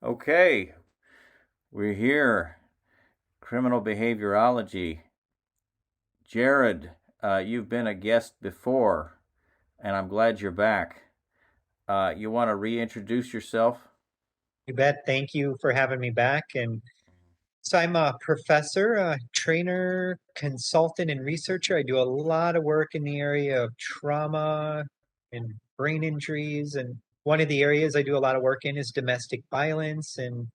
Okay, we're here. Criminal behaviorology. Jerrod, you've been a guest before, and I'm glad you're back. You want to reintroduce yourself? You bet. Thank you for having me back. And so I'm a professor, a trainer, consultant, and researcher. I do a lot of work in the area of trauma and brain injuries. And one of the areas I do a lot of work in is domestic violence and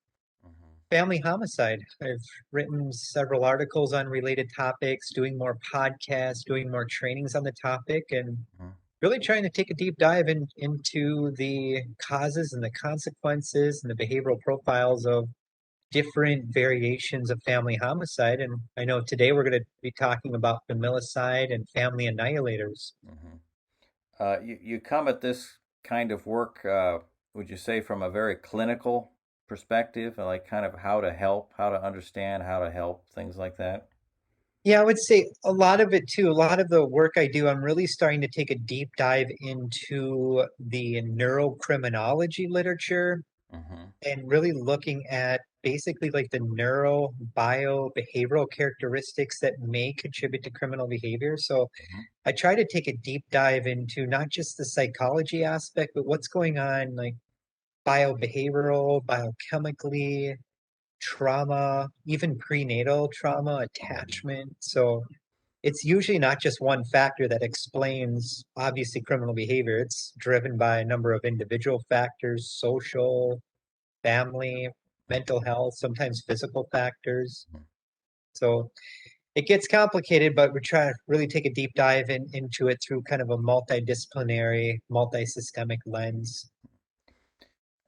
Mm-hmm. family homicide. I've written several articles on related topics, doing more podcasts, doing more trainings on the topic, and really trying to take a deep dive into the causes and the consequences and the behavioral profiles of different variations of family homicide. And I know today we're going to be talking about familicide and family annihilators. Mm-hmm. You come at this kind of work, would you say, from a very clinical perspective, like kind of how to help, how to understand, how to help, things like that? Yeah, I would say a lot of it too. A lot of the work I do, I'm really starting to take a deep dive into the neurocriminology literature Mm-hmm. and really looking at basically like the neuro bio behavioral characteristics that may contribute to criminal behavior. So I try to take a deep dive into not just the psychology aspect, but what's going on like biobehavioral, biochemically, trauma, even prenatal trauma, Mm-hmm. attachment. So it's usually not just one factor that explains obviously criminal behavior. It's driven by a number of individual factors, social, family, mental health, sometimes physical factors. So it gets complicated, but we're trying to really take a deep dive into it through kind of a multidisciplinary, multisystemic lens.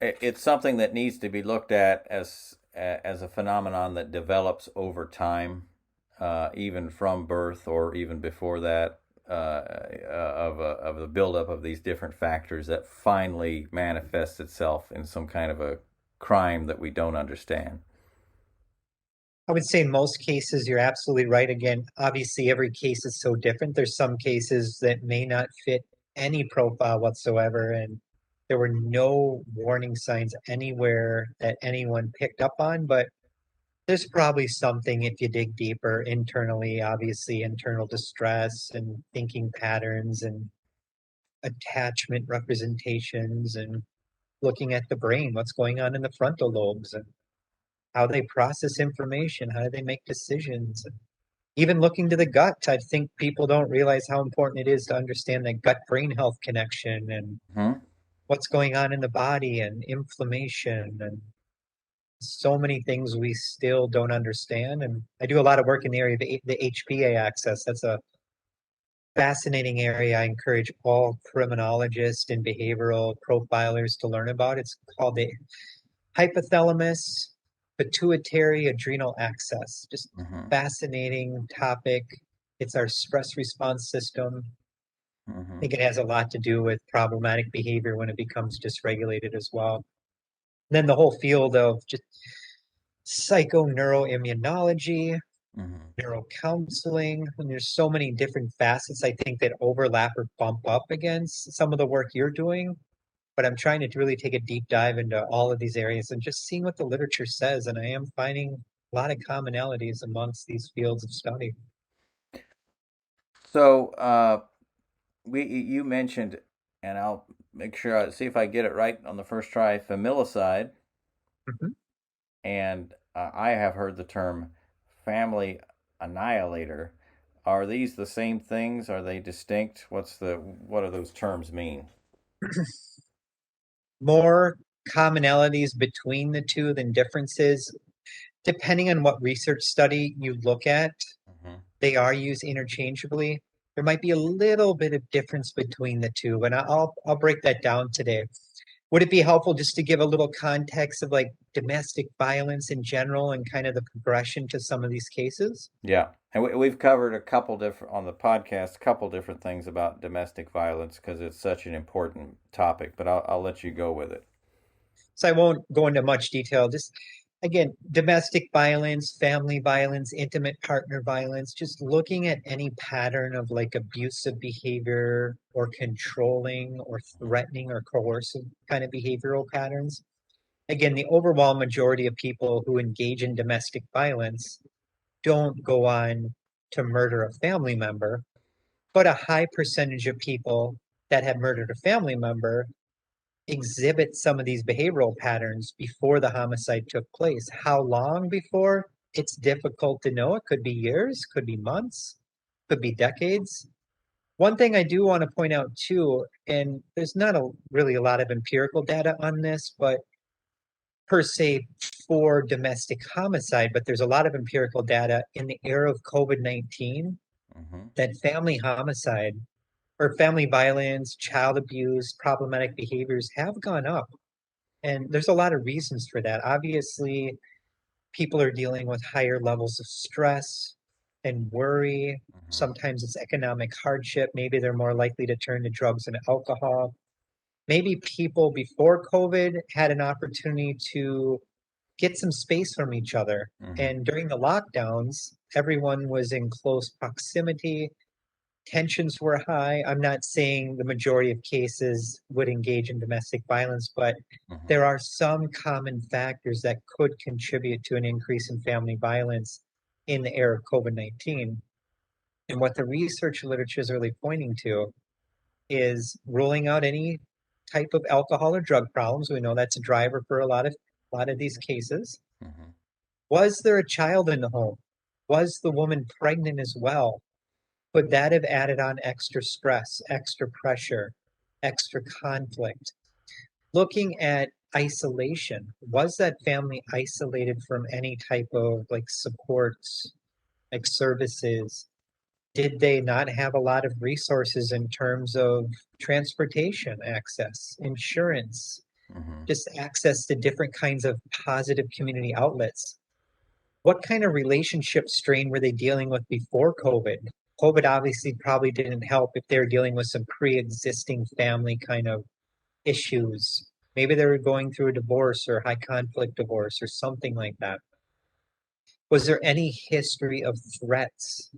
It's something that needs to be looked at as a phenomenon that develops over time, even from birth or even before that, of the buildup of these different factors that finally manifests itself in some kind of a crime that we don't understand. I would say in most cases, you're absolutely right. Again, obviously, every case is so different. There's some cases that may not fit any profile whatsoever, and there were no warning signs anywhere that anyone picked up on. But there's probably something if you dig deeper internally, obviously, internal distress and thinking patterns and attachment representations and looking at the brain, what's going on in the frontal lobes and how they process information, how do they make decisions. Even looking to the gut, I think people don't realize how important it is to understand the gut brain health connection and Hmm? what's going on in the body and inflammation and so many things we still don't understand. And I do a lot of work in the area of the HPA axis. That's a fascinating area I encourage all criminologists and behavioral profilers to learn about. It's called the hypothalamus pituitary adrenal axis. Just Hmm. fascinating topic. It's our stress response system. I Hmm. think it has a lot to do with problematic behavior when it becomes dysregulated as well. And then the whole field of just psychoneuroimmunology, Hmm. neurocounseling, and there's so many different facets I think that overlap or bump up against some of the work you're doing. But I'm trying to really take a deep dive into all of these areas and just seeing what the literature says. And I am finding a lot of commonalities amongst these fields of study. So, we you mentioned, and I'll make sure I see if I get it right on the first try, familicide, Mhm. and I have heard the term family annihilator. Are these the same things? Are they distinct? What do those terms mean? More commonalities between the two than differences. Depending on what research study you look at, Hmm. they are used interchangeably. There might be a little bit of difference between the two, but I'll break that down today. Would it be helpful just to give a little context of like domestic violence in general and kind of the progression to some of these cases? Yeah, and we've covered a couple different on the podcast, a couple different things about domestic violence because it's such an important topic. But I'll let you go with it. So I won't go into much detail. Just again, domestic violence, family violence, intimate partner violence, just looking at any pattern of like abusive behavior or controlling or threatening or coercive kind of behavioral patterns. again, the overwhelming majority of people who engage in domestic violence don't go on to murder a family member, but a high percentage of people that have murdered a family member exhibit some of these behavioral patterns before the homicide took place. How long before? It's difficult to know. It could be years, could be months, could be decades. One thing I do want to point out too, and there's not really a lot of empirical data on this, but per se for domestic homicide, but there's a lot of empirical data in the era of COVID-19 Mm-hmm. that family homicide or family violence, child abuse, problematic behaviors have gone up. And there's a lot of reasons for that. Obviously, people are dealing with higher levels of stress and worry. Mm-hmm. Sometimes it's economic hardship. Maybe they're more likely to turn to drugs and alcohol. Maybe people before COVID had an opportunity to get some space from each other. Mm-hmm. And during the lockdowns, everyone was in close proximity. Tensions were high. I'm not saying the majority of cases would engage in domestic violence, but Mm-hmm. there are some common factors that could contribute to an increase in family violence in the era of COVID-19. And what the research literature is really pointing to is ruling out any type of alcohol or drug problems. We know that's a driver for a lot of these cases. Mm-hmm. Was there a child in the home? Was the woman pregnant as well? Could that have added on extra stress, extra pressure, extra conflict? Looking at isolation, was that family isolated from any type of like supports, like services? Did they not have a lot of resources in terms of transportation access, insurance, Mm-hmm. just access to different kinds of positive community outlets? What kind of relationship strain were they dealing with before COVID? COVID obviously probably didn't help if they're dealing with some pre-existing family kind of issues. Maybe they were going through a divorce or high conflict divorce or something like that. Was there any history of threats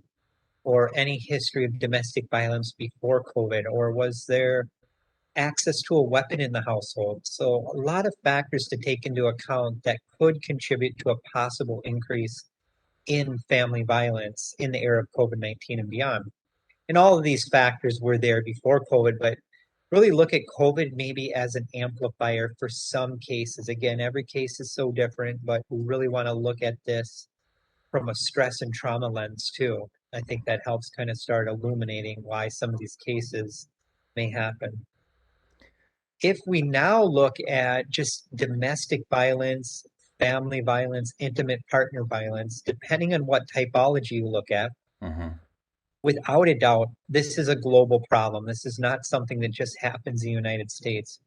or any history of domestic violence before COVID? Or was there access to a weapon in the household? So, a lot of factors to take into account that could contribute to a possible increase in family violence in the era of COVID-19 and beyond. And all of these factors were there before COVID, but really look at COVID maybe as an amplifier for some cases. Again, every case is so different, but we really want to look at this from a stress and trauma lens too. I think that helps kind of start illuminating why some of these cases may happen. If we now look at just domestic violence, family violence, intimate partner violence, depending on what typology you look at, Mm-hmm. without a doubt, this is a global problem. This is not something that just happens in the United States.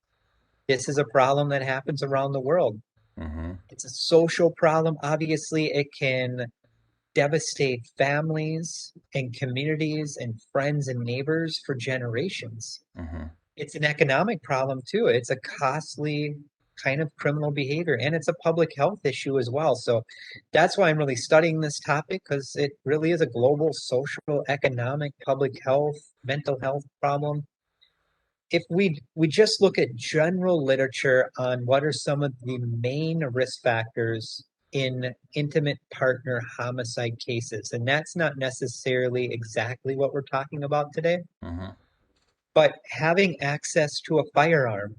This is a problem that happens around the world. Mm-hmm. It's a social problem. Obviously, it can devastate families and communities and friends and neighbors for generations. Mm-hmm. It's an economic problem too. It's a costly kind of criminal behavior and it's a public health issue as well. So that's why I'm really studying this topic because it really is a global social, economic, public health, mental health problem. If we just look at general literature on what are some of the main risk factors in intimate partner homicide cases, and that's not necessarily exactly what we're talking about today, Mm-hmm. but having access to a firearm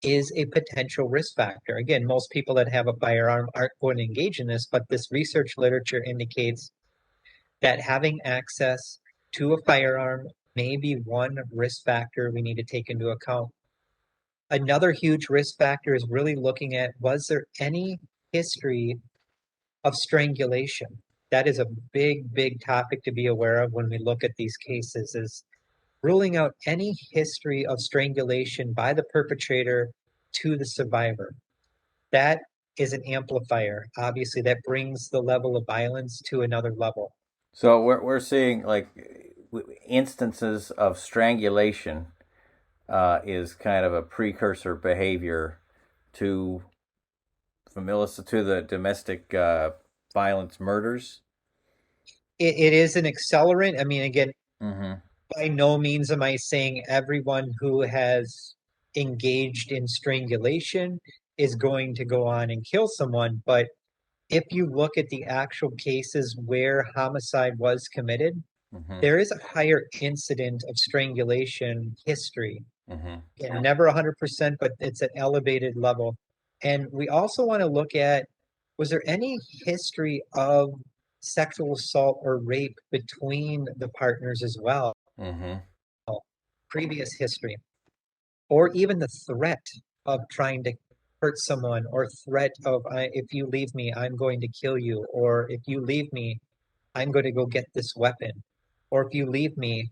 is a potential risk factor. Again, most people that have a firearm aren't going to engage in this, but this research literature indicates that having access to a firearm may be one risk factor we need to take into account. Another huge risk factor is really looking at was there any history of strangulation? That is a big, big topic to be aware of when we look at these cases is ruling out any history of strangulation by the perpetrator to the survivor. That is an amplifier. Obviously, that brings the level of violence to another level. So we're seeing like instances of strangulation is kind of a precursor behavior to familicide to the domestic violence murders. It is an accelerant. I mean, again, Mm-hmm. by no means am I saying everyone who has engaged in strangulation is going to go on and kill someone. But if you look at the actual cases where homicide was committed, Mm-hmm. there is a higher incident of strangulation history. Mm-hmm. Yeah, never 100%, but it's an elevated level. And we also want to look at, was there any history of sexual assault or rape between the partners as well? Mm-hmm. Previous history, or even the threat of trying to hurt someone, or threat of, if you leave me, I'm going to kill you, or if you leave me, I'm going to go get this weapon, or if you leave me,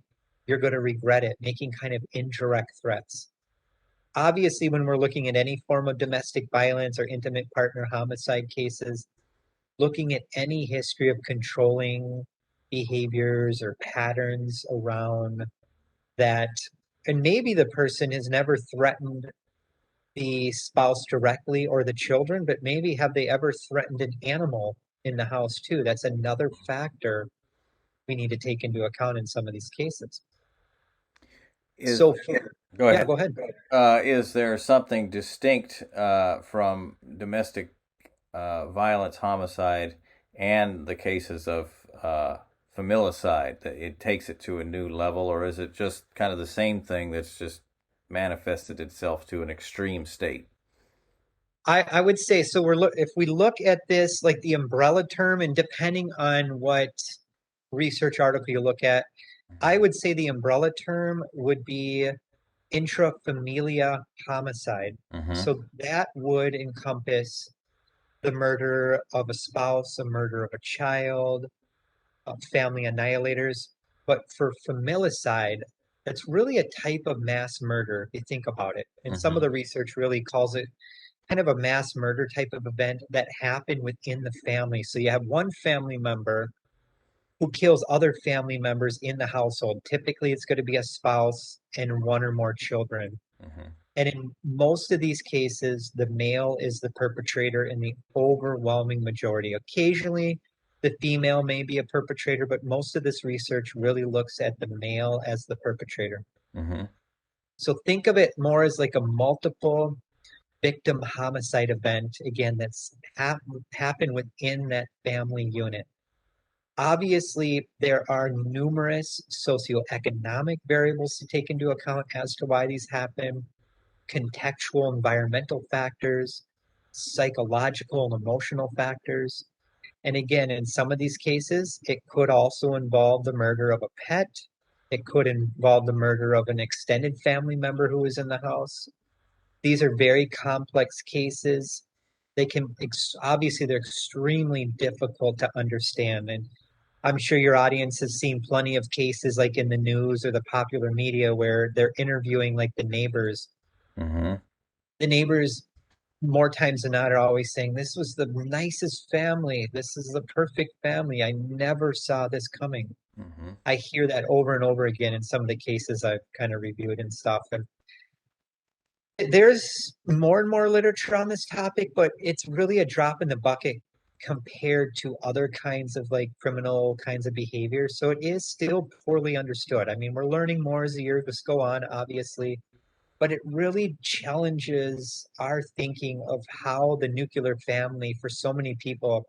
you're going to regret it, making kind of indirect threats. Obviously, when we're looking at any form of domestic violence or intimate partner homicide cases, looking at any history of controlling behaviors or patterns around that, and maybe the person has never threatened the spouse directly or the children, but maybe have they ever threatened an animal in the house too? That's another factor we need to take into account in some of these cases. Is So, Go yeah, ahead. go ahead. Is there something distinct from domestic violence, homicide, and the cases of familicide that it takes it to a new level, or is it just kind of the same thing that's just manifested itself to an extreme state? I would say so. If we look at this like the umbrella term, and depending on what research article you look at, I would say the umbrella term would be intrafamilia homicide. Mm-hmm. So that would encompass the murder of a spouse, a murder of a child, family annihilators. But for familicide, that's really a type of mass murder, if you think about it. And some of Mm-hmm. the research really calls it kind of a mass murder type of event that happened within the family. So you have one family member who kills other family members in the household. Typically, it's going to be a spouse and one or more children. Mm-hmm. And in most of these cases, the male is the perpetrator in the overwhelming majority. Occasionally, the female may be a perpetrator, but most of this research really looks at the male as the perpetrator. Mm-hmm. So think of it more as like a multiple victim homicide event, again, that's happened within that family unit. Obviously, there are numerous socioeconomic variables to take into account as to why these happen, contextual environmental factors, psychological and emotional factors. And again, in some of these cases, it could also involve the murder of a pet. It could involve the murder of an extended family member who is in the house. These are very complex cases. They can obviously they're extremely difficult to understand. And I'm sure your audience has seen plenty of cases like in the news or the popular media where they're interviewing like the neighbors. Mm-hmm. The neighbors, more times than not, are always saying, "This was the nicest family. This is the perfect family. I never saw this coming." Mm-hmm. I hear that over and over again in some of the cases I've kind of reviewed and stuff. And there's more and more literature on this topic, but it's really a drop in the bucket compared to other kinds of like criminal kinds of behavior. So it is still poorly understood. I mean, we're learning more as the years go on, obviously, but it really challenges our thinking of how the nuclear family for so many people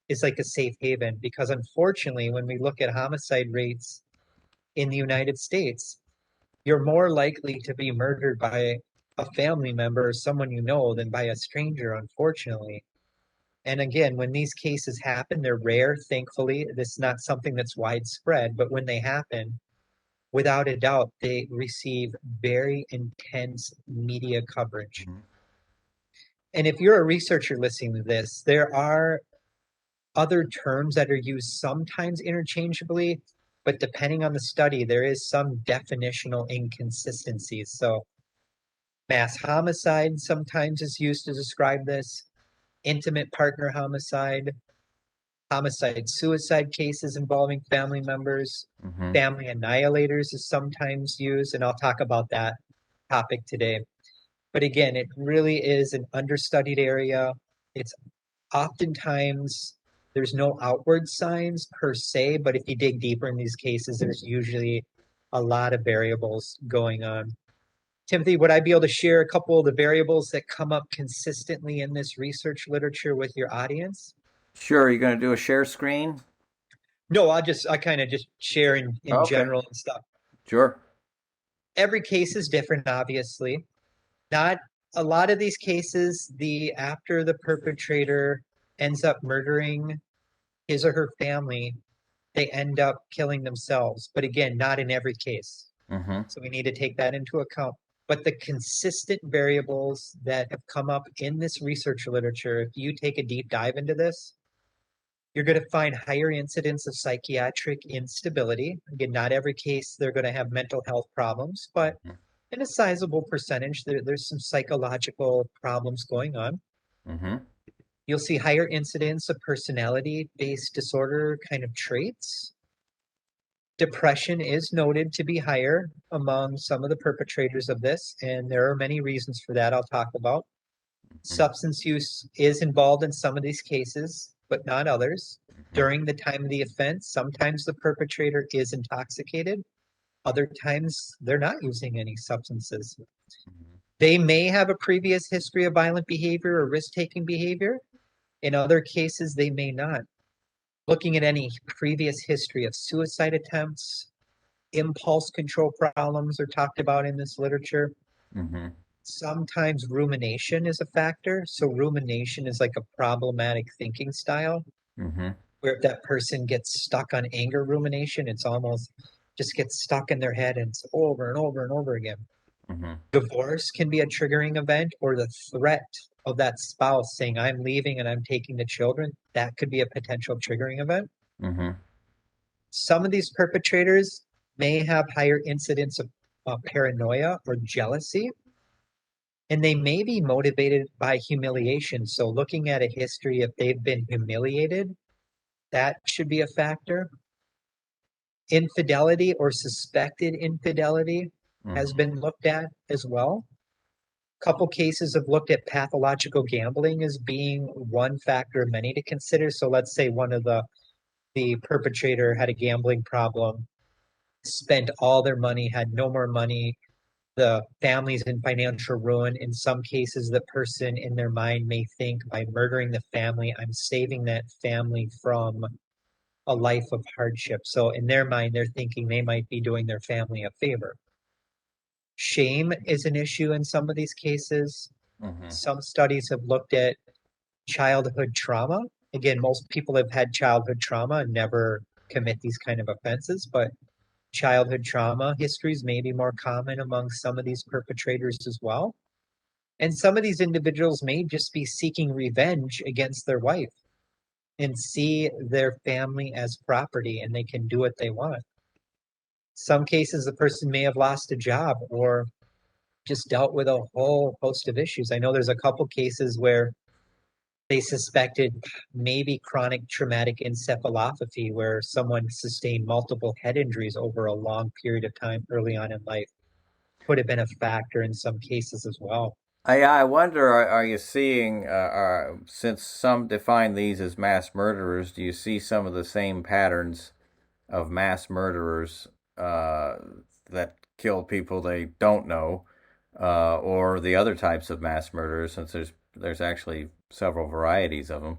is like a safe haven. Because unfortunately, when we look at homicide rates in the United States, you're more likely to be murdered by a family member or someone you know than by a stranger, unfortunately. And again, when these cases happen, they're rare, thankfully. This is not something that's widespread, but when they happen, without a doubt, they receive very intense media coverage. Mm-hmm. And if you're a researcher listening to this, there are other terms that are used sometimes interchangeably, but depending on the study, there is some definitional inconsistencies. So mass homicide sometimes is used to describe this, intimate partner homicide, homicide suicide cases involving family members, Mm-hmm. family annihilators is sometimes used, and I'll talk about that topic today. But again, it really is an understudied area. It's oftentimes there's no outward signs per se, but if you dig deeper in these cases, there's usually a lot of variables going on. Timothy, would I be able to share a couple of the variables that come up consistently in this research literature with your audience? Sure, you're going to do a share screen? No, I kind of just share in Okay, general and stuff. sure. Every case is different, obviously. Not a lot of these cases, the after the perpetrator ends up murdering his or her family, they end up killing themselves. But again, not in every case. Mm-hmm. So we need to take that into account. But the consistent variables that have come up in this research literature, if you take a deep dive into this, you're going to find higher incidence of psychiatric instability. Again, not every case they're going to have mental health problems, but in a sizable percentage, there's some psychological problems going on. Mm-hmm. You'll see higher incidence of personality-based disorder kind of traits. Depression is noted to be higher among some of the perpetrators of this, and there are many reasons for that I'll talk about. Substance use is involved in some of these cases, but not others. Mm-hmm. During the time of the offense, sometimes the perpetrator is intoxicated. Other times, they're not using any substances. They may have a previous history of violent behavior or risk-taking behavior. In other cases, they may not. Looking at any previous history of suicide attempts, impulse control problems are talked about in this literature. Mm-hmm. Sometimes rumination is a factor. So rumination is like a problematic thinking style Mm-hmm. where if that person gets stuck on anger rumination, it's almost just gets stuck in their head and it's over and over and over again. Mm-hmm. Divorce can be a triggering event, or the threat of that spouse saying, I'm leaving and I'm taking the children. That could be a potential triggering event. Mm-hmm. Some of these perpetrators may have higher incidence of paranoia or jealousy, and they may be motivated by humiliation. So, looking at a history, if they've been humiliated, that should be a factor. Infidelity or suspected infidelity has Mm-hmm. been looked at as well. Couple cases have looked at pathological gambling as being one factor of many to consider. So let's say one of the perpetrator had a gambling problem, spent all their money, had no more money. The family's in financial ruin. In some cases, the person in their mind may think by murdering the family, I'm saving that family from a life of hardship. So in their mind, they're thinking they might be doing their family a favor. Shame is an issue in some of these cases. Mm-hmm. Some studies have looked at childhood trauma. Again, most people have had childhood trauma and never commit these kind of offenses, but childhood trauma histories may be more common among some of these perpetrators as well. And some of these individuals may just be seeking revenge against their wife and see their family as property and they can do what they want. Some cases, the person may have lost a job or just dealt with a whole host of issues. I know there's a couple cases where they suspected maybe chronic traumatic encephalopathy, where someone sustained multiple head injuries over a long period of time early on in life. Could have been a factor in some cases as well. I wonder, are you seeing, since some define these as mass murderers, do you see some of the same patterns of mass murderers uh, that kill people they don't know, or the other types of mass murderers, since there's actually several varieties of them,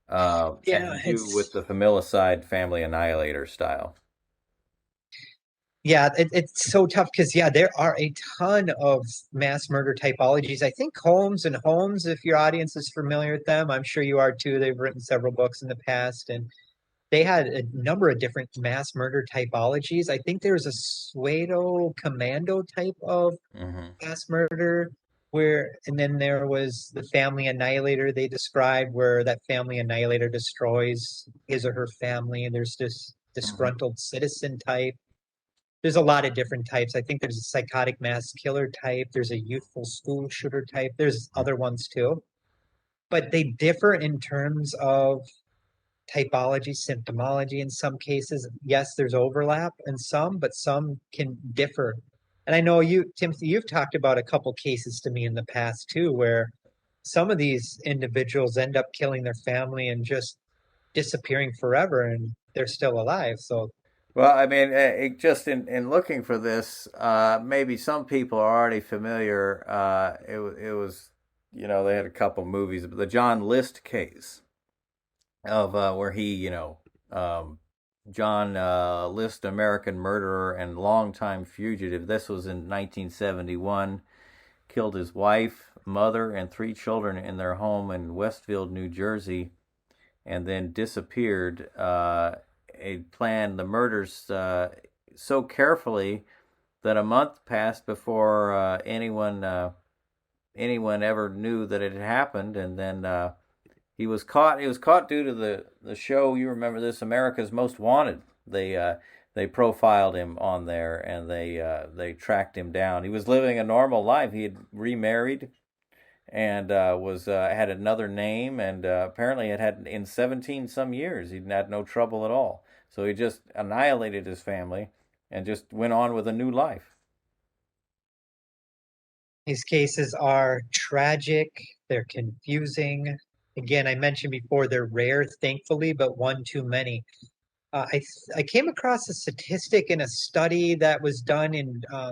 as Yeah, you do with it's the Familicide Family Annihilator style? it's so tough because there are a ton of mass murder typologies. I think Holmes and Holmes, if your audience is familiar with them, I'm sure you are too. They've written several books in the past, and they had a number of different mass murder typologies. I think there was a pseudo commando type of Mm-hmm. mass murder and then there was the family annihilator they described, where that family annihilator destroys his or her family, and there's this Mm-hmm. disgruntled citizen type. There's a lot of different types. I think there's a psychotic mass killer type, there's a youthful school shooter type, there's other ones too, but they differ in terms of typology, symptomology in some cases. Yes, there's overlap in some, but some can differ. And I know you, Timothy, you've talked about a couple cases to me in the past too, where some of these individuals end up killing their family and just disappearing forever and they're still alive. So Well, I mean, just in looking for this, maybe some people are already familiar. It was, they had a couple movies, but the John List case of where he, um, John List, American murderer and longtime fugitive. This was in 1971. Killed his wife, mother, and three children in their home in Westfield, New Jersey, and then disappeared. He planned the murders so carefully that a month passed before anyone ever knew that it had happened, and then he was caught. He was caught due to the show. You remember this, America's Most Wanted. They profiled him on there, and they tracked him down. He was living a normal life. He had remarried and was had another name, and apparently had in 17 some years he'd had no trouble at all. So he just annihilated his family and just went on with a new life. These cases are tragic, they're confusing. Again, I mentioned before they're rare, thankfully, but one too many. I came across a statistic in a study that was done in a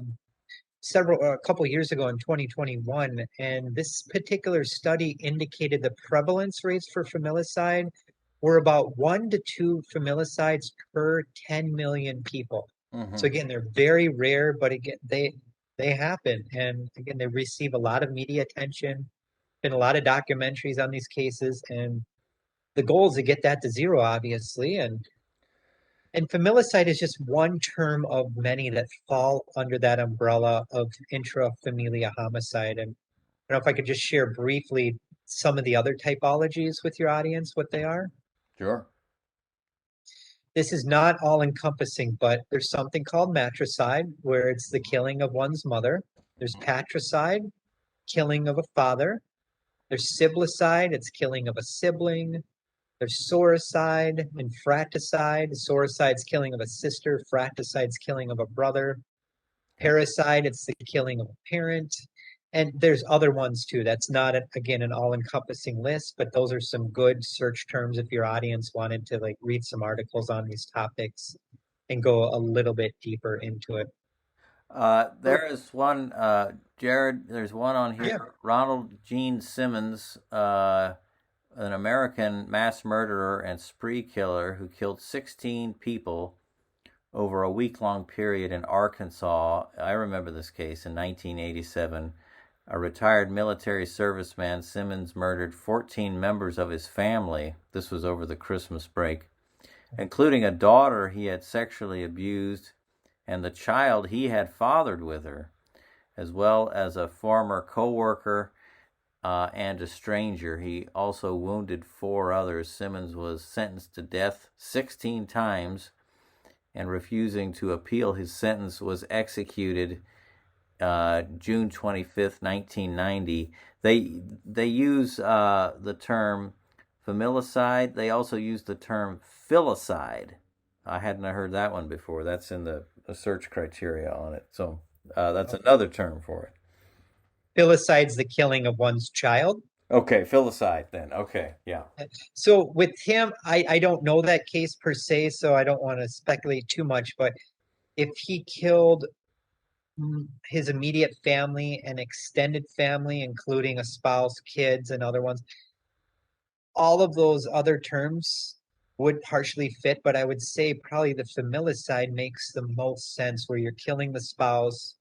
couple years ago in 2021, and this particular study indicated the prevalence rates for familicide were about 1 to 2 familicides per 10 million people. So Mm-hmm. again, they're very rare, but again, they happen, and again, they receive a lot of media attention. Been a lot of documentaries on these cases, and the goal is to get that to zero, obviously, and familicide is just one term of many that fall under that umbrella of intrafamilial homicide. And I don't know if I could just share briefly some of the other typologies with your audience, what they are. Sure. This is not all encompassing, but there's something called matricide, where it's the killing of one's mother. There's patricide, killing of a father. There's siblicide, it's killing of a sibling. There's soricide and fratricide. Soricide's killing of a sister, fratricide's killing of a brother. Okay. Parricide, it's the killing of a parent. And there's other ones too. That's not, again, an all-encompassing list, but those are some good search terms if your audience wanted to like read some articles on these topics and go a little bit deeper into it. So, There is one, Jerrod. There's one on yeah, here. Ronald Gene Simmons, an American mass murderer and spree killer who killed 16 people over a week-long period in Arkansas. I remember this case in 1987. A retired military serviceman, Simmons murdered 14 members of his family. This was over the Christmas break, including a daughter he had sexually abused and the child he had fathered with her, as well as a former co-worker and a stranger. He also wounded four others. Simmons was sentenced to death 16 times, and refusing to appeal his sentence was executed June 25th, 1990. They use the term familicide. They also use the term filicide. I hadn't heard that one before. That's in the search criteria on it. So that's another term for it. filicide's the killing of one's child. Okay, filicide then. Okay, yeah. So with him, I don't know that case per se, so I don't want to speculate too much, but if he killed his immediate family and extended family, including a spouse, kids, and other ones, all of those other terms would partially fit, but I would say probably the familicide makes the most sense where you're killing the spouse,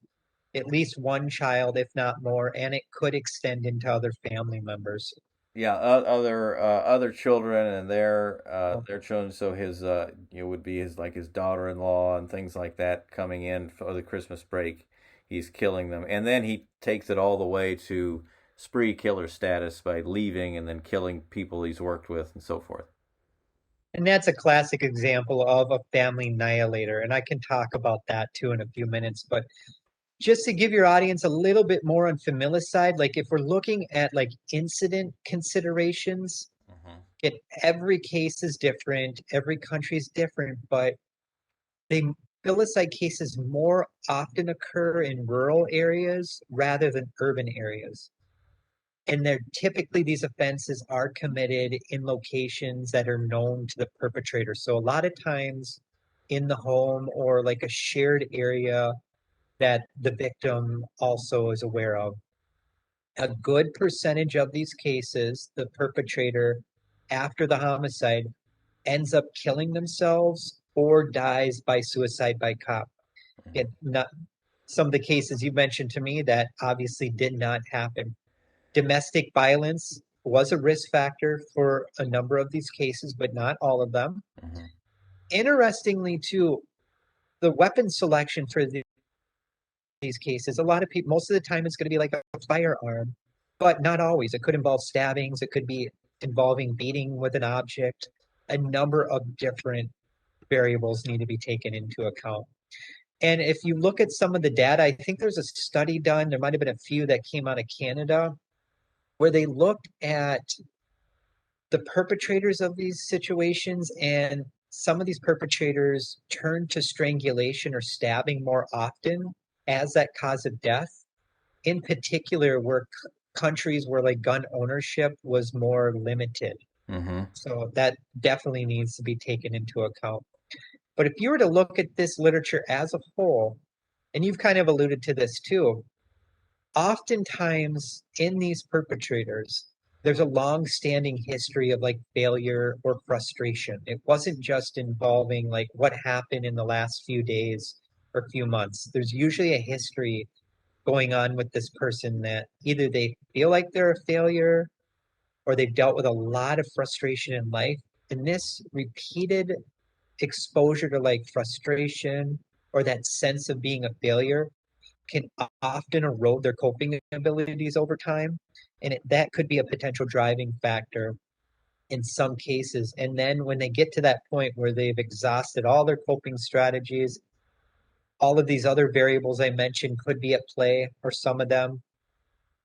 at least one child, if not more, and it could extend into other family members. Yeah, other children and their children. So his would be his like his daughter-in-law and things like that coming in for the Christmas break. He's killing them, and then he takes it all the way to spree killer status by leaving and then killing people he's worked with and so forth. And that's a classic example of a family annihilator. And I can talk about that too in a few minutes. But just to give your audience a little bit more on familicide, like if we're looking at like incident considerations, Mm-hmm. it every case is different, every country is different, but they filicide cases more often occur in rural areas rather than urban areas. And they're typically these offenses are committed in locations that are known to the perpetrator. So a lot of times in the home or like a shared area that the victim also is aware of. A good percentage of these cases, the perpetrator after the homicide ends up killing themselves or dies by suicide by cop. It not some of the cases you mentioned to me that obviously did not happen. Domestic violence was a risk factor for a number of these cases, but not all of them. Mm-hmm. Interestingly, too, the weapon selection for these cases, a lot of people, most of the time, it's going to be like a firearm, but not always. It could involve stabbings, it could be involving beating with an object. A number of different variables need to be taken into account. And if you look at some of the data, I think there's a study done, there might have been a few that came out of Canada, where they looked at the perpetrators of these situations, and some of these perpetrators turned to strangulation or stabbing more often as that cause of death. In particular, where countries where like gun ownership was more limited. Mm-hmm. So that definitely needs to be taken into account. But if you were to look at this literature as a whole, and you've kind of alluded to this too, oftentimes in these perpetrators, there's a long-standing history of like failure or frustration. It wasn't just involving like what happened in the last few days or few months. There's usually a history going on with this person that either they feel like they're a failure or they've dealt with a lot of frustration in life. And this repeated exposure to like frustration or that sense of being a failure can often erode their coping abilities over time. And that could be a potential driving factor in some cases. And then when they get to that point where they've exhausted all their coping strategies, all of these other variables I mentioned could be at play, or some of them.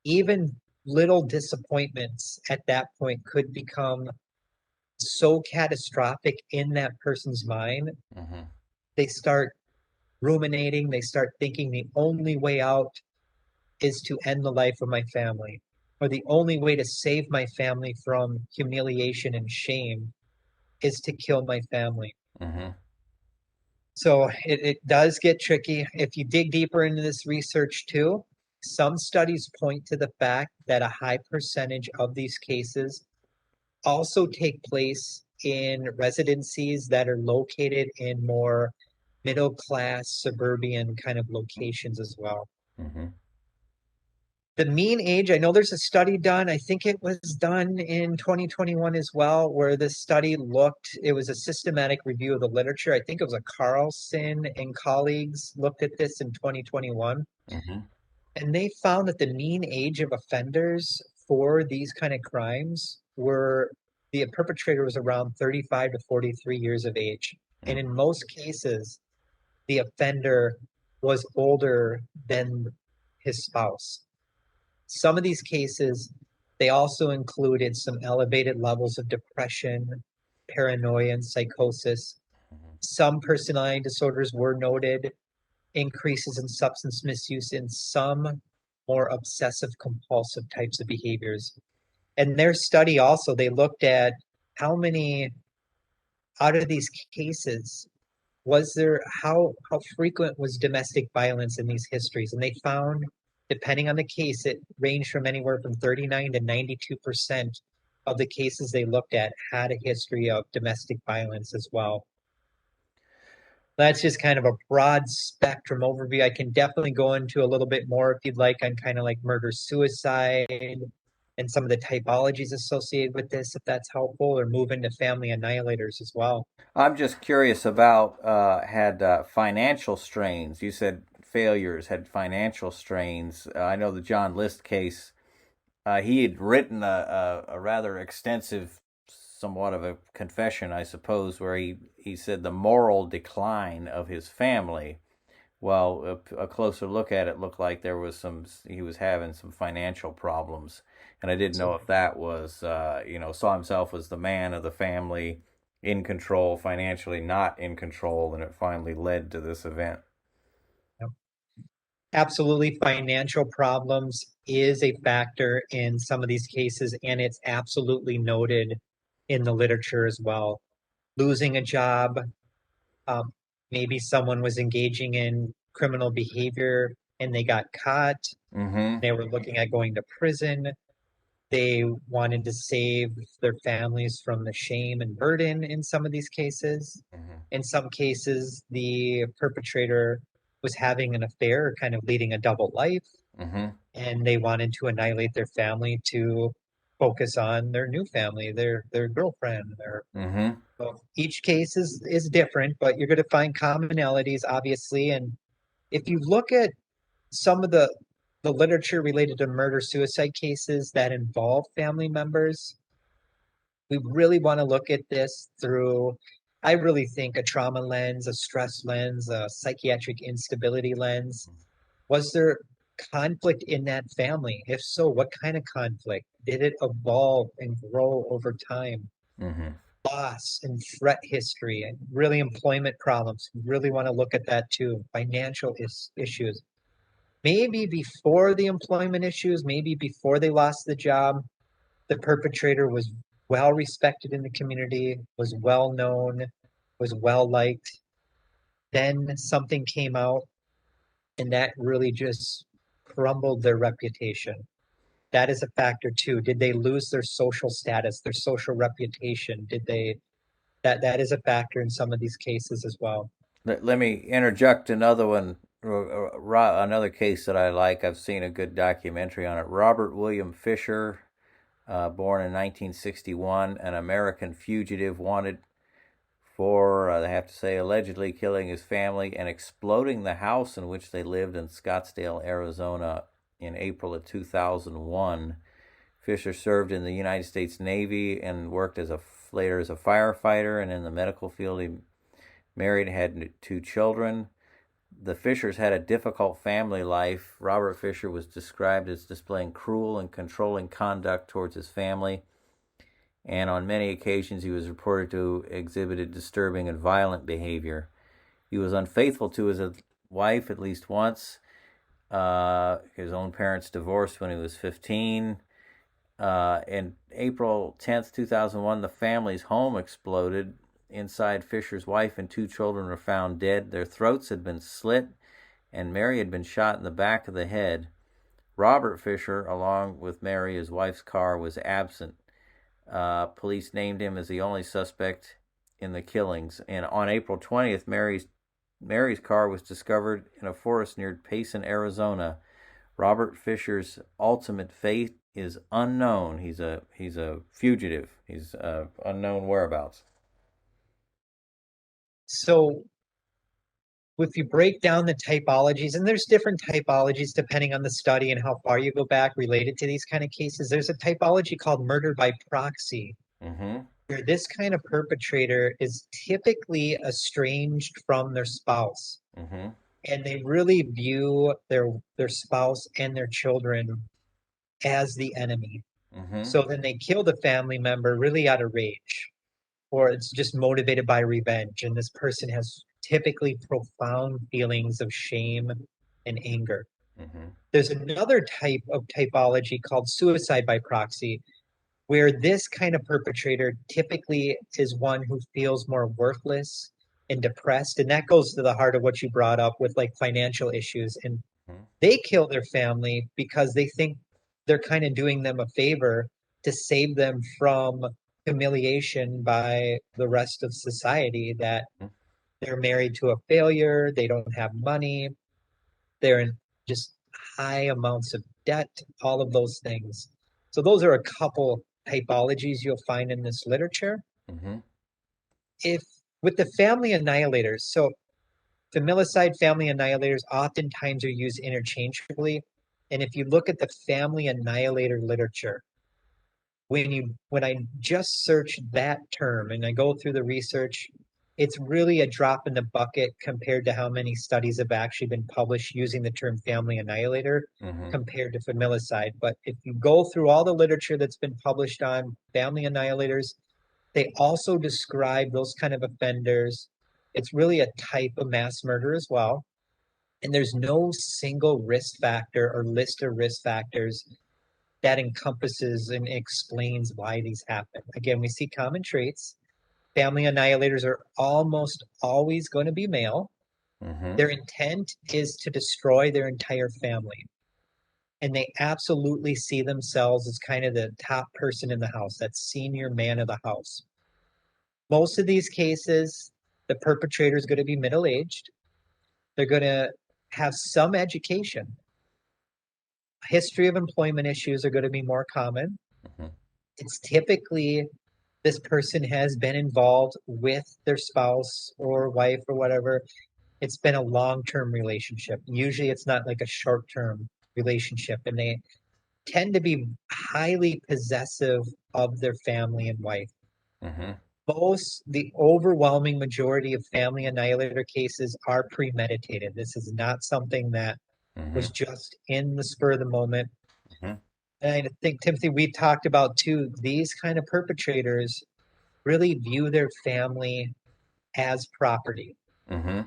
Even little disappointments at that point could become so catastrophic in that person's mind. Mm-hmm. They start ruminating, they start thinking the only way out is to end the life of my family, or the only way to save my family from humiliation and shame is to kill my family. Mm-hmm. So it does get tricky. If you dig deeper into this research too, some studies point to the fact that a high percentage of these cases also take place in residencies that are located in more middle class suburban kind of locations as well. Mm-hmm. The mean age, I know there's a study done, I think it was done in 2021 as well, where this study looked, it was a systematic review of the literature. I think it was a Carlson and colleagues looked at this in 2021, Mm-hmm. and they found that the mean age of offenders for these kind of crimes were the perpetrator was around 35 to 43 years of age. And in most cases, the offender was older than his spouse. Some of these cases, they also included some elevated levels of depression, paranoia, and psychosis. Mm-hmm. Some personality disorders were noted, increases in substance misuse, and some more obsessive compulsive types of behaviors. And their study also, they looked at how many out of these cases was there how frequent was domestic violence in these histories, and they found, depending on the case, it ranged from anywhere from 39 to 92% of the cases they looked at had a history of domestic violence as well. That's just kind of a broad spectrum overview. I can definitely go into a little bit more if you'd like on kind of like murder suicide and some of the typologies associated with this, if that's helpful, or move into family annihilators as well. I'm just curious about had financial strains. You said failures had financial strains. I know the John List case. He had written a rather extensive, somewhat of a confession, I suppose, where he said the moral decline of his family. Well, a closer look at it looked like there was he was having some financial problems, and I didn't know So if that was, saw himself as the man of the family, in control, financially not in control, and it finally led to this event. yeah. Absolutely, financial problems is a factor in some of these cases, and it's absolutely noted in the literature as well. Losing a job, Maybe someone was engaging in criminal behavior and they got caught. Mm-hmm. They were looking at going to prison. They wanted to save their families from the shame and burden in some of these cases. Mm-hmm. In some cases, the perpetrator was having an affair, kind of leading a double life, Mm-hmm. and they wanted to annihilate their family to focus on their new family, their girlfriend. Mm-hmm. So each case is different, but you're going to find commonalities, obviously. And if you look at some of the literature related to murder suicide cases that involve family members, we really want to look at this through, I really think, a trauma lens, a stress lens, a psychiatric instability lens. Was there conflict in that family? If so, what kind of conflict? Did it evolve and grow over time? Mm-hmm. Loss and threat history, and really employment problems. We really want to look at that too. Financial issues. Maybe before the employment issues, maybe before they lost the job, the perpetrator was well respected in the community, was well known, was well liked. Then something came out and that really just crumbled their reputation. That is a factor too. Did they lose their social status, their social reputation? Did they that is a factor in some of these cases as well. Let me interject another one, another case that I like. I've seen a good documentary on it. Robert William Fisher, born in 1961, an American fugitive wanted for, they have to say, allegedly killing his family and exploding the house in which they lived in Scottsdale, Arizona in April of 2001. Fisher served in the United States Navy and worked later as a firefighter and in the medical field. He married and had two children. The Fishers had a difficult family life. Robert Fisher was described as displaying cruel and controlling conduct towards his family, and on many occasions he was reported to exhibited disturbing and violent behavior. He was unfaithful to his wife at least once. His own parents divorced when he was 15. In April 10th, 2001, the family's home exploded. Inside, Fisher's wife and two children were found dead. Their throats had been slit, and Mary had been shot in the back of the head. Robert Fisher, along with Mary, his wife's car, was absent. Police named him as the only suspect in the killings. And on April 20th, Mary's car was discovered in a forest near Payson, Arizona. Robert Fisher's ultimate fate is unknown. He's a fugitive. He's unknown whereabouts. So if you break down the typologies, and there's different typologies depending on the study and how far you go back related to these kind of cases, there's a typology called murder by proxy, Mm-hmm. where this kind of perpetrator is typically estranged from their spouse. Mm-hmm. And they really view their spouse and their children as the enemy. Mm-hmm. So then they kill the family member really out of rage, or it's just motivated by revenge. And this person has typically profound feelings of shame and anger. Mm-hmm. There's another type of typology called suicide by proxy, where this kind of perpetrator typically is one who feels more worthless and depressed. And that goes to the heart of what you brought up with like financial issues. And they kill their family because they think they're kind of doing them a favor to save them from humiliation by the rest of society, that they're married to a failure, they don't have money, they're in just high amounts of debt, all of those things. So those are a couple typologies you'll find in this literature. Mm-hmm. If with the family annihilators, so familicide, family annihilators oftentimes are used interchangeably. And if you look at the family annihilator literature, when I just search that term and I go through the research, it's really a drop in the bucket compared to how many studies have actually been published using the term family annihilator Mm-hmm. compared to familicide. But if you go through all the literature that's been published on family annihilators, they also describe those kind of offenders. It's really a type of mass murder as well. And there's no single risk factor or list of risk factors that encompasses and explains why these happen. Again, we see common traits, Family annihilators are almost always going to be male. Mm-hmm. Their intent is to destroy their entire family. And they absolutely see themselves as kind of the top person in the house, that senior man of the house. Most of these cases, the perpetrator is going to be middle-aged. They're going to have some education. History of employment issues are going to be more common. Mm-hmm. It's typically this person has been involved with their spouse or wife or whatever. It's been a long-term relationship. Usually it's not like a short-term relationship, and they tend to be highly possessive of their family and wife. Mm-hmm. The overwhelming majority of family annihilator cases are premeditated. This is not something that Mm-hmm. was just in the spur of the moment. Mm-hmm. And I think, Timothy, we talked about too, these kind of perpetrators really view their family as property. Mm-hmm.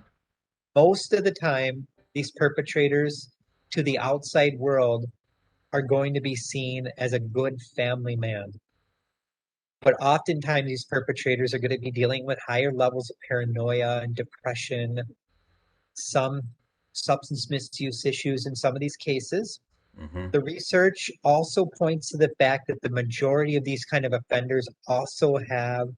Most of the time, these perpetrators to the outside world are going to be seen as a good family man. But oftentimes, these perpetrators are going to be dealing with higher levels of paranoia and depression, some substance misuse issues in some of these cases. Mm-hmm. The research also points to the fact that the majority of these kind of offenders also have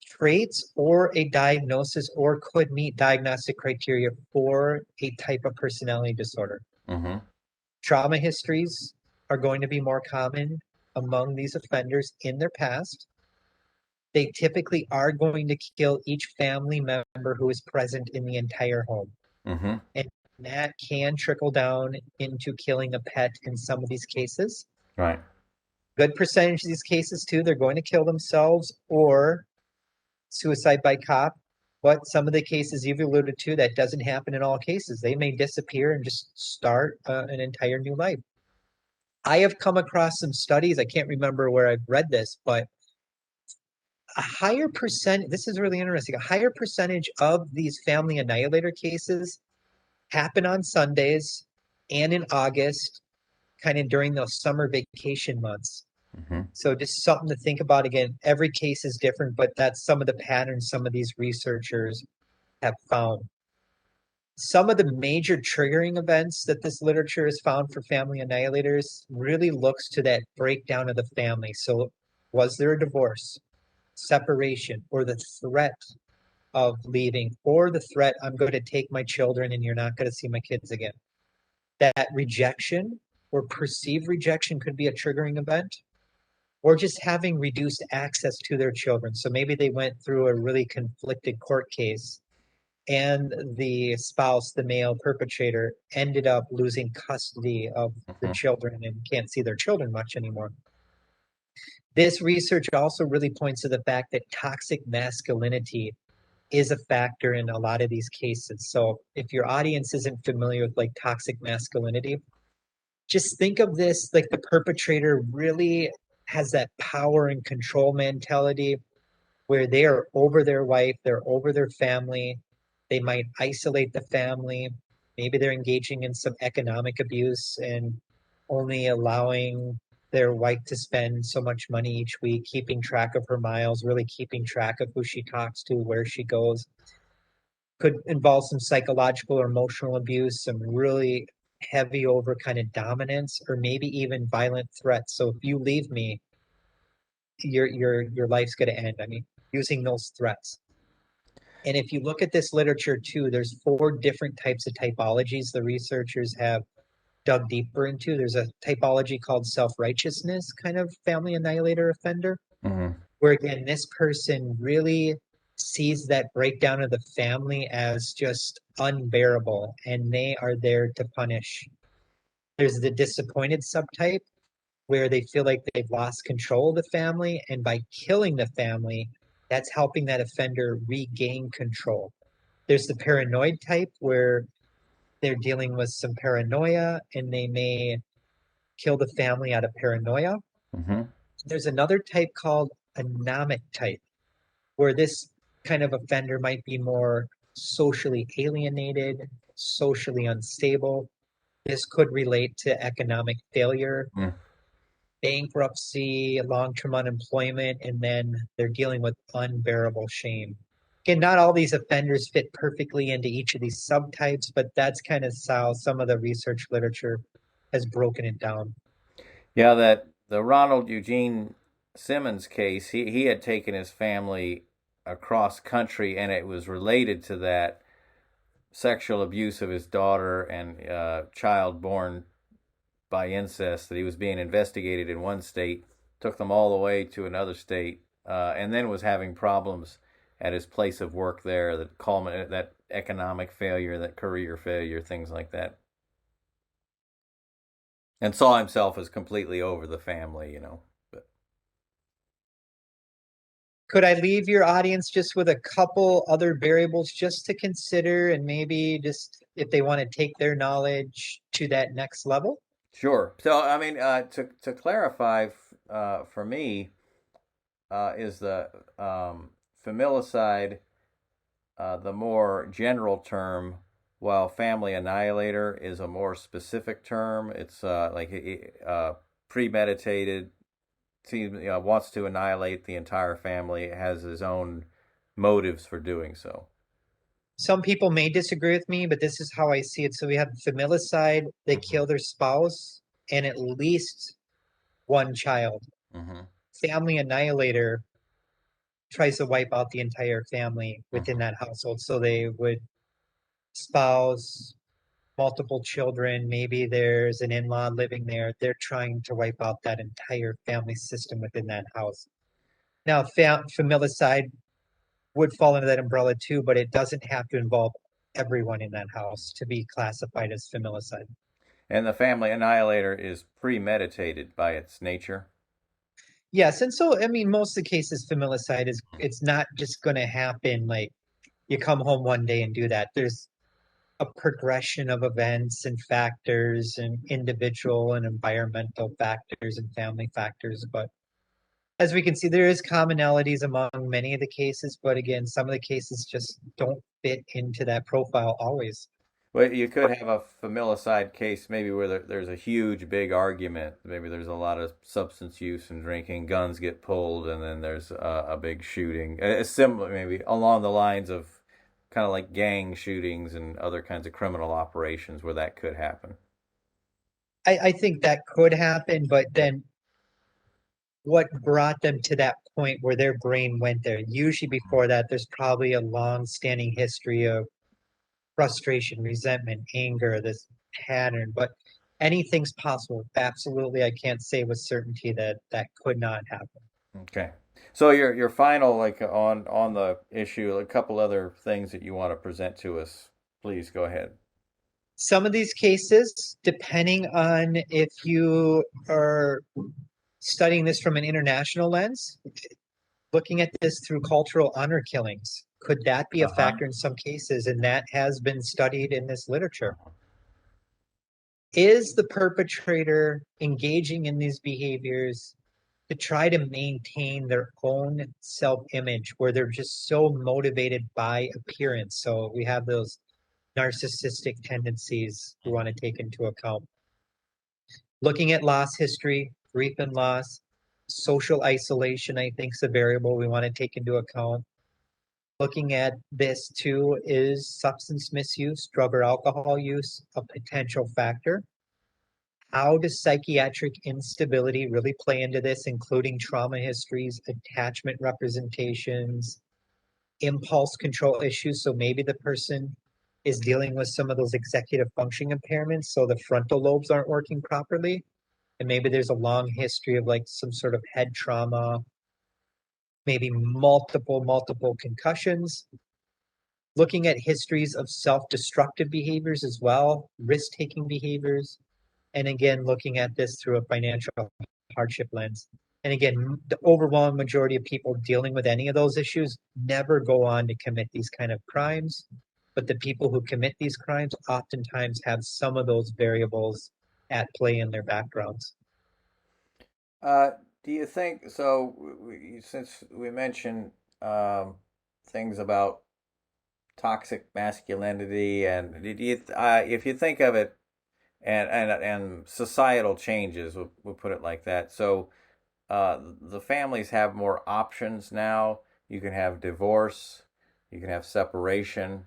traits or a diagnosis or could meet diagnostic criteria for a type of personality disorder. Mm-hmm. Trauma histories are going to be more common among these offenders in their past. They typically are going to kill each family member who is present in the entire home. Mm-hmm. And that can trickle down into killing a pet in some of these cases. Right. Good percentage of these cases, too, they're going to kill themselves or suicide by cop. But some of the cases you've alluded to, that doesn't happen in all cases. They may disappear and just start an entire new life. I have come across some studies, I can't remember where I've read this, but a higher percent, this is really interesting, a higher percentage of these family annihilator cases happen on Sundays and in August, kind of during those summer vacation months. Mm-hmm. So just something to think about. Again, every case is different, but that's some of the patterns some of these researchers have found. Some of the major triggering events that this literature has found for family annihilators really looks to that breakdown of the family. So was there a divorce, separation, or the threat of leaving, or the threat, I'm going to take my children and you're not going to see my kids again? That rejection or perceived rejection could be a triggering event, or just having reduced access to their children. So maybe they went through a really conflicted court case and the spouse, the male perpetrator, ended up losing custody of the Mm-hmm. children and can't see their children much anymore. This research also really points to the fact that toxic masculinity is a factor in a lot of these cases. So if your audience isn't familiar with like toxic masculinity, just think of this like the perpetrator really has that power and control mentality where they are over their wife, they're over their family. They might isolate the family. Maybe they're engaging in some economic abuse and only allowing their wife to spend so much money each week, keeping track of her miles, really keeping track of who she talks to, where she goes. Could involve some psychological or emotional abuse, some really heavy over kind of dominance, or maybe even violent threats. So if you leave me, your life's going to end. I mean, using those threats. And if you look at this literature too, there's 4 different types of typologies the researchers have dug deeper into. There's a typology called self-righteousness kind of family annihilator offender, Mm-hmm. where again, this person really sees that breakdown of the family as just unbearable and they are there to punish. There's the disappointed subtype, where they feel like they've lost control of the family, and by killing the family, that's helping that offender regain control. There's the paranoid type, where they're dealing with some paranoia and they may kill the family out of paranoia. Mm-hmm. There's another type called anomic type, where this kind of offender might be more socially alienated, socially unstable. This could relate to economic failure. bankruptcy, long-term unemployment, and then they're dealing with unbearable shame. Again, not all these offenders fit perfectly into each of these subtypes, but that's kind of how some of the research literature has broken it down. Yeah, that the Ronald Eugene Simmons case, he had taken his family across country, and it was related to that sexual abuse of his daughter and child born by incest, that he was being investigated in one state, took them all the way to another state, and then was having problems at his place of work there that culminated that economic failure, that career failure, things like that, and saw himself as completely over the family, you know. But Could I leave your audience just with a couple other variables just to consider and maybe just if they want to take their knowledge to that next level? sure. So I mean, to clarify, for me, is the familicide the more general term, while family annihilator is a more specific term. It's premeditated, wants to annihilate the entire family, has his own motives for doing so. Some people may disagree with me, but this is how I see it. So we have familicide, they Mm-hmm. kill their spouse and at least one child. Mm-hmm. Family annihilator tries to wipe out the entire family within Mm-hmm. that household. So they would spouse, multiple children, maybe there's an in-law living there. They're trying to wipe out that entire family system within that house. Now, familicide would fall into that umbrella too, but it doesn't have to involve everyone in that house to be classified as familicide. And the family annihilator is premeditated by its nature. Yes, and so I mean, most of the cases, familicide is it's not just going to happen like you come home one day and do that. There's a progression of events and factors and individual and environmental factors and family factors. But as we can see, there is commonalities among many of the cases, but again, some of the cases just don't fit into that profile always. Well, you could have a familicide case maybe where there's a huge, big argument. Maybe there's a lot of substance use and drinking, guns get pulled, and then there's a big shooting. It's similar, maybe along the lines of kind of like gang shootings and other kinds of criminal operations where that could happen. I think that could happen, but then what brought them to that point where their brain went there? Usually before that, there's probably a long-standing history of frustration, resentment, anger, this pattern, but anything's possible. Absolutely, I can't say with certainty that that could not happen. Okay. So your final like on the issue, a couple other things that you want to present to us. Please go ahead. Some of these cases, depending on if you are studying this from an international lens, looking at this through cultural honor killings, could that be a Uh-huh. factor in some cases? And that has been studied in this literature. Is the perpetrator engaging in these behaviors to try to maintain their own self-image where they're just so motivated by appearance? So we have those narcissistic tendencies we want to take into account. Looking at loss history, grief and loss, social isolation, I think is a variable we want to take into account. Looking at this too, is substance misuse, drug or alcohol use a potential factor? How does psychiatric instability really play into this, including trauma histories, attachment representations, impulse control issues? So maybe the person is dealing with some of those executive functioning impairments, so the frontal lobes aren't working properly. And maybe there's a long history of like some sort of head trauma, maybe multiple concussions. Looking at histories of self-destructive behaviors as well, risk-taking behaviors, and again, looking at this through a financial hardship lens. And again, the overwhelming majority of people dealing with any of those issues never go on to commit these kind of crimes. But the people who commit these crimes oftentimes have some of those variables at play in their backgrounds. Uh, do you think so? Since we mentioned things about toxic masculinity, and did you, if you think of it and societal changes. We'll put it like that. So the families have more options now. You can have divorce, you can have separation.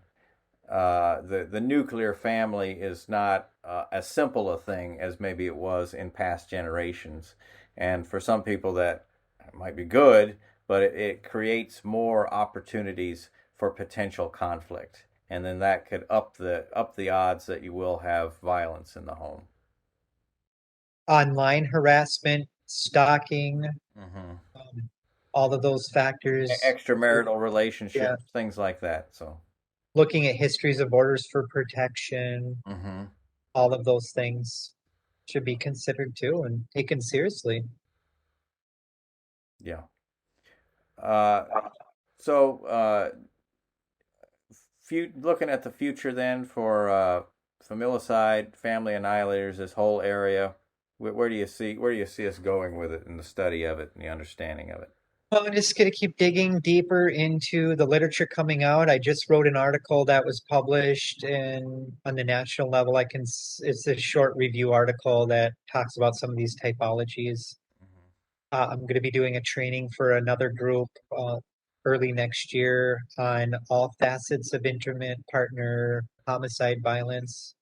The nuclear family is not as simple a thing as maybe it was in past generations, and for some people that might be good, but it creates more opportunities for potential conflict, and then that could up the odds that you will have violence in the home. Online harassment, stalking, Mm-hmm. um, all of those factors. Extramarital Yeah, relationships, things like that. So, looking at histories of orders for protection, mm-hmm. all of those things should be considered too and taken seriously. Yeah. Uh, so, looking at the future then for familicide, family annihilators, this whole area, where do you see us going with it in the study of it and the understanding of it? Well, I'm just going to keep digging deeper into the literature coming out. I just wrote an article that was published in on the national level. It's a short review article that talks about some of these typologies. I'm going to be doing a training for another group early next year on all facets of intimate partner homicide violence.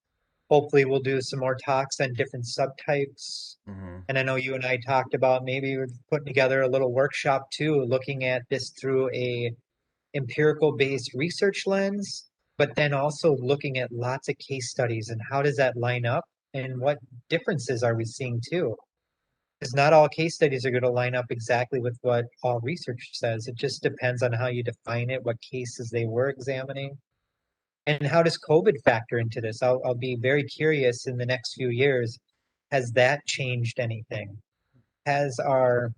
Hopefully, we'll do some more talks on different subtypes. Mm-hmm. And I know you and I talked about maybe we're putting together a little workshop too, looking at this through a empirical based research lens, but then also looking at lots of case studies and how does that line up and what differences are we seeing too? Because not all case studies are going to line up exactly with what all research says. It just depends on how you define it, what cases they were examining. And how does COVID factor into this? I'll be very curious in the next few years. Has that changed anything? Has the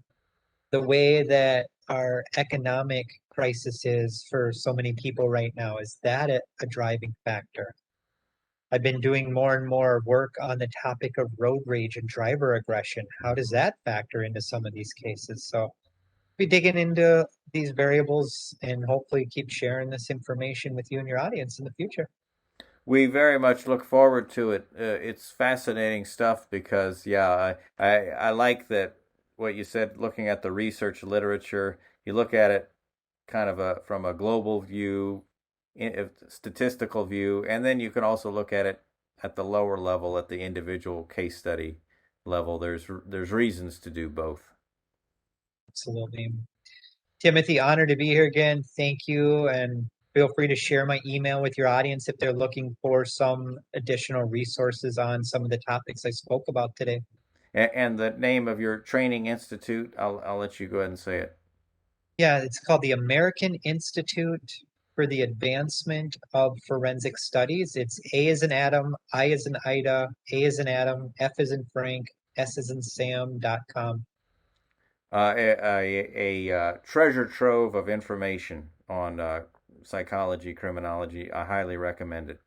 way that our economic crisis is for so many people right now, is that a driving factor? I've been doing more and more work on the topic of road rage and driver aggression. How does that factor into some of these cases? So be digging into these variables and hopefully keep sharing this information with you and your audience in the future. We very much look forward to it. It's fascinating stuff because, yeah, I like that what you said. Looking at the research literature, you look at it kind of from a global view, a statistical view, and then you can also look at it at the lower level, at the individual case study level. There's reasons to do both. Absolutely. Timothy, honor to be here again. Thank you. And feel free to share my email with your audience if they're looking for some additional resources on some of the topics I spoke about today. And the name of your training institute, I'll let you go ahead and say it. Yeah, it's called the American Institute for the Advancement of Forensic Studies. It's A as in Adam, I as in Ida, A as in Adam, F as in Frank, S as in Sam.com. A treasure trove of information on psychology, criminology. I highly recommend it.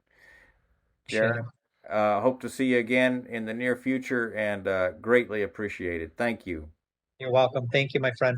Appreciate Jerrod, it. hope to see you again in the near future and greatly appreciate it. Thank you. You're welcome. Thank you, my friend.